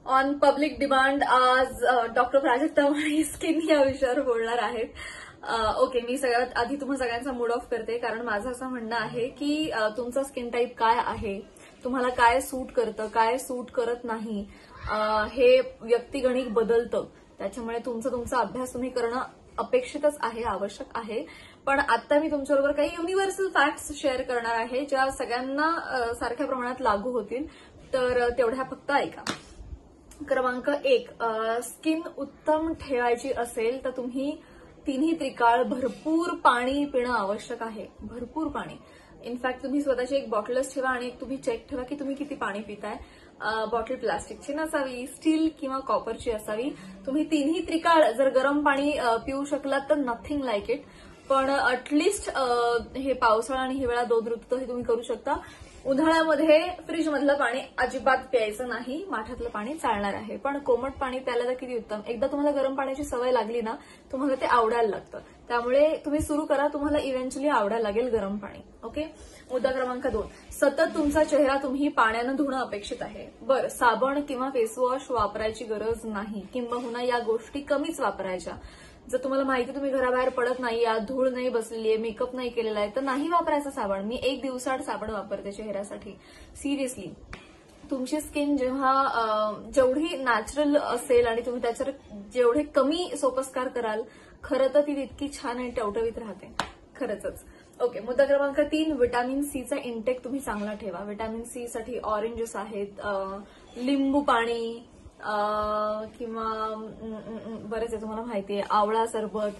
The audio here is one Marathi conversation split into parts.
ऑन पब्लिक डिमांड आज डॉक्टर प्राजक्ता माळी स्किन या विषयावर बोलणार आहेत. ओके, मी सगळ्यात आधी तुम्हा सगळ्यांचा मूड ऑफ करते, कारण माझं असं म्हणणं आहे की तुमचा स्किन टाईप काय आहे, तुम्हाला काय सूट करतं, काय सूट करत नाही, हे व्यक्तिगणिक बदलतं. त्याच्यामुळे तुमचा अभ्यास तुम्ही करणं अपेक्षितच आहे, आवश्यक आहे. पण आता मी तुमच्याबरोबर काही युनिव्हर्सल फॅक्ट्स शेअर करणार आहे, ज्या सगळ्यांना सारख्या प्रमाणात लागू होतील. तर तेवढ्या फक्त ऐका. क्रमांक 1, स्किन उत्तम ठेवायची असेल तर तुम्ही तिन्ही त्रिकाळ भरपूर पाणी पिणं आवश्यक आहे. भरपूर पाणी. इनफॅक्ट तुम्ही स्वतःची एक बॉटलच ठेवा आणि एक तुम्ही चेक ठेवा की तुम्ही किती पाणी पिताय. बॉटल प्लास्टिकची नसावी, स्टील किंवा कॉपरची असावी. तुम्ही तिन्ही त्रिकाळ जर गरम पाणी पिऊ शकलात तर नथिंग लाईक इट. पण अटलिस्ट हे पावसाळा आणि हिवाळा 2 ऋतू हे तुम्ही करू शकता. उन्हाळ्यामध्ये फ्रीजमधलं पाणी अजिबात प्यायचं नाही, माठातलं पाणी चालणार आहे. पण कोमट पाणी प्यायला तर किती उत्तम. एकदा तुम्हाला गरम पाण्याची सवय लागली ना, तुम्हाला ते आवडायला लागतं. त्यामुळे तुम्ही सुरू करा, तुम्हाला इव्हेंच्युअली आवडायला लागेल गरम पाणी. ओके. मुद्दा क्रमांक 2, सतत तुमचा चेहरा तुम्ही पाण्यानं धुणं अपेक्षित आहे. बरं, साबण किंवा फेसवॉश वापरायची गरज नाही, किंबहुना या गोष्टी कमीच वापरायच्या. जर तुम्हाला माहिती तुम्ही घराबाहेर पडत नाही, यात धूळ नाही बसलेली आहे, मेकअप नाही केलेला आहे, तर नाही वापरायचा साबण. मी 1 दिवसाआड साबण वापरते चेहऱ्यासाठी. सिरियसली, तुमची स्किन जेवढी नॅचरल असेल आणि तुम्ही त्याच्यावर जेवढे कमी सोपस्कार कराल, खरं तर ती तितकी छान आणि टवटवीत राहते. खरंच. ओके. मुद्दा क्रमांक 3, व्हिटॅमिन सीचा इंटेक तुम्ही चांगला ठेवा. व्हिटॅमिन सी साठी ऑरेंजेस आहेत, लिंबू पाणी, किंवा बरेच आहे, तुम्हाला माहिती आहे, आवळा सरबत.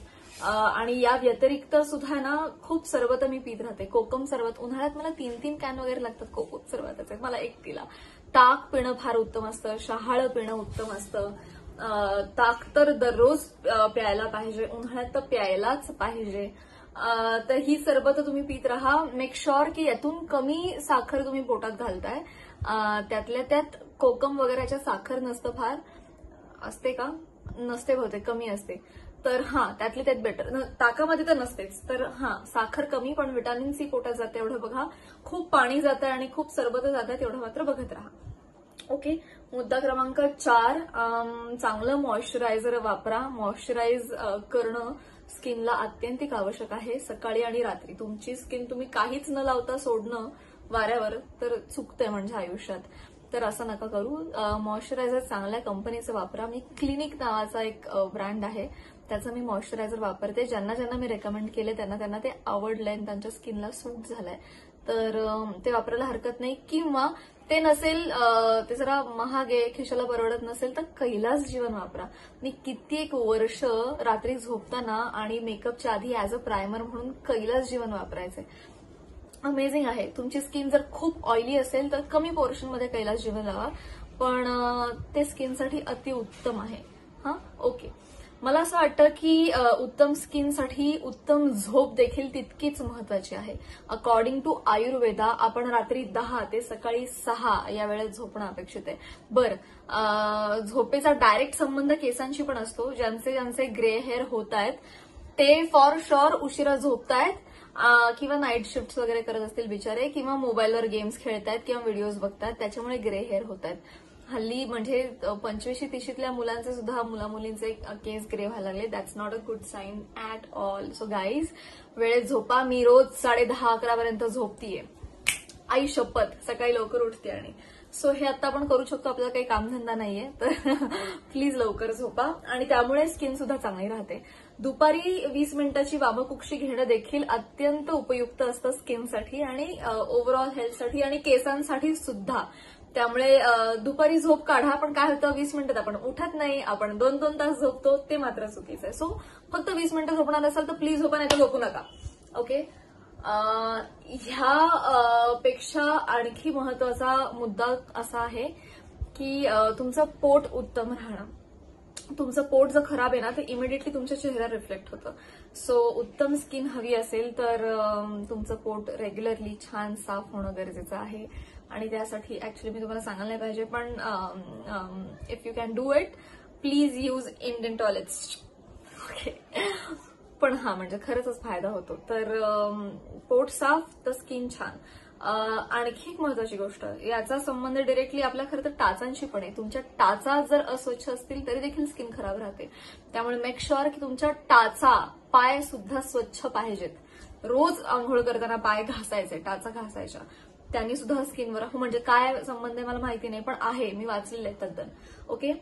आणि या व्यतिरिक्त सुद्धा ना खूप सरबत मी पित राहते. कोकम सरबत, उन्हाळ्यात मला 3-3 कॅन वगैरे लागतात कोकम सरबताचे, मला एकटीला. ताक पिणं फार उत्तम असतं, शहाळं पिणं उत्तम असतं. ताक तर दररोज प्यायला पाहिजे, उन्हाळ्यात तर प्यायलाच पाहिजे. तर ही सरबत तुम्ही पित राहा. मेक शुअर की यातून कमी साखर तुम्ही पोटात घालताय. त्यातल्या त्यात कोकम वगैरेच्या साखर नसतं फार. असते का? नसते, बहुतेक कमी असते. तर त्यातले त्यात बेटर. ताकामध्ये तर नसतेच. तर साखर कमी, पण व्हिटॅमिन सी पोटात जाते एवढं बघा. खूप पाणी जातं आणि खूप सरबत जातात एवढं मात्र बघत राहा. ओके. मुद्दा क्रमांक 4, चांगलं मॉइश्चरायझर वापरा. मॉइश्चराइज करणं स्किनला आत्यंतिक आवश्यक आहे. सकाळी आणि रात्री तुमची स्किन तुम्ही काहीच न लावता सोडणं वाऱ्यावर तर चुकतंय म्हणजे आयुष्यात. तर असं नका करू. मॉइश्चरायझर चांगल्या कंपनीचं वापरा. मी क्लिनिक नावाचा एक ब्रँड आहे, त्याचं मी मॉइश्चरायझर वापरते. ज्यांना ज्यांना मी रेकमेंड केले त्यांना ते आवडलंय आणि त्यांच्या स्किनला सूट झालंय. तर ते वापरायला हरकत नाही. किंवा ते नसेल, ते जरा महाग आहे, खिशाला परवडत नसेल, तर कैलास जीवन वापरा. मी कित्येक वर्ष रात्री झोपताना आणि मेकअपच्या आधी ऍज अ प्रायमर म्हणून कैलास जीवन वापरायचे. अमेझिंग आहे. तुमची स्किन जर खूप ऑइली असेल तर कमी पोर्शनमध्ये कैलास जीवन लावा, पण ते स्किनसाठी अतिउत्तम आहे. ओके. मला असं वाटतं की उत्तम स्किनसाठी उत्तम झोप देखील तितकीच महत्वाची आहे. अकॉर्डिंग टू आयुर्वेदा आपण रात्री 10 ते सकाळी 6 या वेळेत झोपणं अपेक्षित आहे. बरं, झोपेचा डायरेक्ट संबंध केसांशी पण असतो. ज्यांचे ग्रे हेअर होत आहेत ते फॉर शुअर उशिरा झोपतायत, किंवा नाईट शिफ्ट वगैरे करत असतील बिचारे, किंवा मोबाईलवर गेम्स खेळतायत किंवा व्हिडिओज बघतायत, त्याच्यामुळे ग्रे हेअर होत आहेत. हल्ली म्हणजे 25-30ल्या मुलांचे सुद्धा मुलींचे केस ग्रे व्हायला लागले. That's not a good sign at all. So guys, वेळेत झोपा. मी रोज 10:30-11 पर्यंत झोपतीये. आई शपथ, सकाळी लवकर उठते. आणि सो हे आता आपण करू शकतो, आपल्याला काही कामधंदा नाहीये, तर प्लीज लवकर झोपा. आणि त्यामुळे स्किन सुद्धा चांगली राहते. दुपारी 20 मिनिटाची वामकुक्षी घेणं देखील अत्यंत उपयुक्त असतं स्किनसाठी आणि ओव्हरऑल हेल्थसाठी आणि केसांसाठी सुद्धा. त्यामुळे दुपारी झोप काढा. पण काय होतं, 20 मिनिटात आपण उठत नाही, आपण 2-2 तास झोपतो, ते मात्र चुकीचं आहे. सो फक्त 20 मिनिटं झोपणार असाल तर प्लीज झोपा, नाही तर झोपू नका. ओके. ह्या पेक्षा आणखी महत्वाचा मुद्दा असा आहे की तुमचं पोट उत्तम राहणं. तुमचं पोट जर खराब आहे ना, तर इमिडिएटली तुमच्या चेहऱ्यावर रिफ्लेक्ट होतं. सो उत्तम स्किन हवी असेल तर तुमचं पोट रेग्युलरली छान साफ होणं गरजेचं आहे. आणि त्यासाठी ऍक्च्युली मी तुम्हाला सांगायला नाही पाहिजे, पण if you can do it, please use Indian toilets. Okay. पण म्हणजे खरंच फायदा होतो. तर पोट साफ तर स्किन छान. आणखी एक महत्वाची गोष्ट, याचा संबंध डिरेक्टली आपल्या खरं तर टाचांशी पण आहे. तुमच्या टाचा जर अस्वच्छ असतील तरी देखील स्किन खराब राहते. त्यामुळे मेक शुअर की तुमच्या टाचा, पाय सुद्धा स्वच्छ पाहिजेत. रोज आंघोळ करताना पाय घासायचे, टाचा घासायच्या, त्यांनी सुद्धा स्किनवर, म्हणजे काय संबंध आहे मला माहिती नाही, पण आहे, मी वाचलेलं आहे तद्दन. ओके,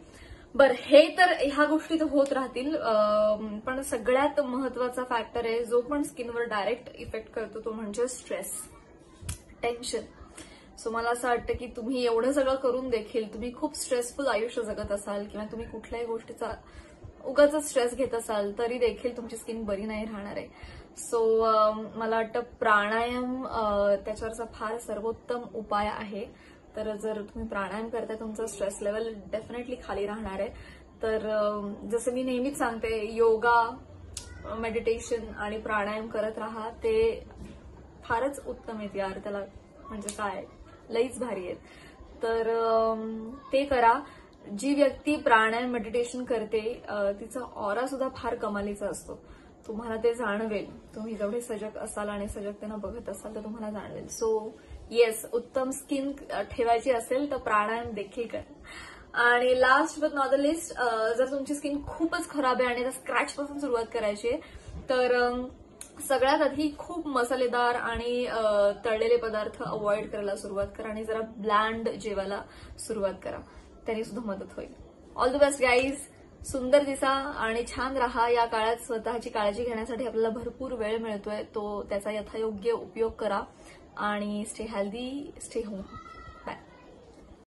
बरं, हे तर ह्या गोष्टी तर होत राहतील, पण सगळ्यात महत्वाचा फॅक्टर आहे जो पण स्किनवर डायरेक्ट इफेक्ट करतो तो म्हणजे स्ट्रेस, टेन्शन. सो मला असं वाटतं की तुम्ही एवढं सगळं करून देखील तुम्ही खूप स्ट्रेसफुल आयुष्य जगत असाल किंवा तुम्ही कुठल्याही गोष्टीचा उगाच स्ट्रेस घेत असाल तरी देखील तुमची स्किन बरी नाही राहणार आहे. सो मला वाटतं प्राणायाम त्याच्यावरचा फार सर्वोत्तम उपाय आहे. तर जर तुम्ही प्राणायाम करताय तुमचं स्ट्रेस लेवल डेफिनेटली खाली राहणार आहे. तर जसं मी नेहमीच सांगते, योगा, मेडिटेशन आणि प्राणायाम करत राहा, ते फारच उत्तम आहेत यार. त्याला म्हणजे काय, लईच भारी आहेत. तर ते करा. जी व्यक्ती प्राणायाम मेडिटेशन करते तिचा ऑरा सुद्धा फार कमालीचा असतो. तुम्हाला ते जाणवेल. तुम्ही जेवढे सजग असाल आणि सजगतेनं बघत असाल तर तुम्हाला जाणवेल. सो येस, उत्तम स्किन ठेवायची असेल तर प्राणायाम देखील करा. आणि last but not the list, जर तुमची स्किन खूपच खराब आहे आणि त्या स्क्रॅच पासून सुरुवात करायची आहे तर सगळ्यात आधी खूप मसालेदार आणि तळलेले पदार्थ अवॉइड करायला सुरुवात करा आणि जरा ब्लँड जेवायला सुरुवात करा. त्याने सुद्धा मदत होईल. All the best guys. सुंदर दिसा आणि छान राहा. या काळात स्वतःची काळजी घेण्यासाठी आपल्याला भरपूर वेळ मिळतोय, तो त्याचा यथायोग्य उपयोग करा आणि स्टे हेल्दी, स्टे होम.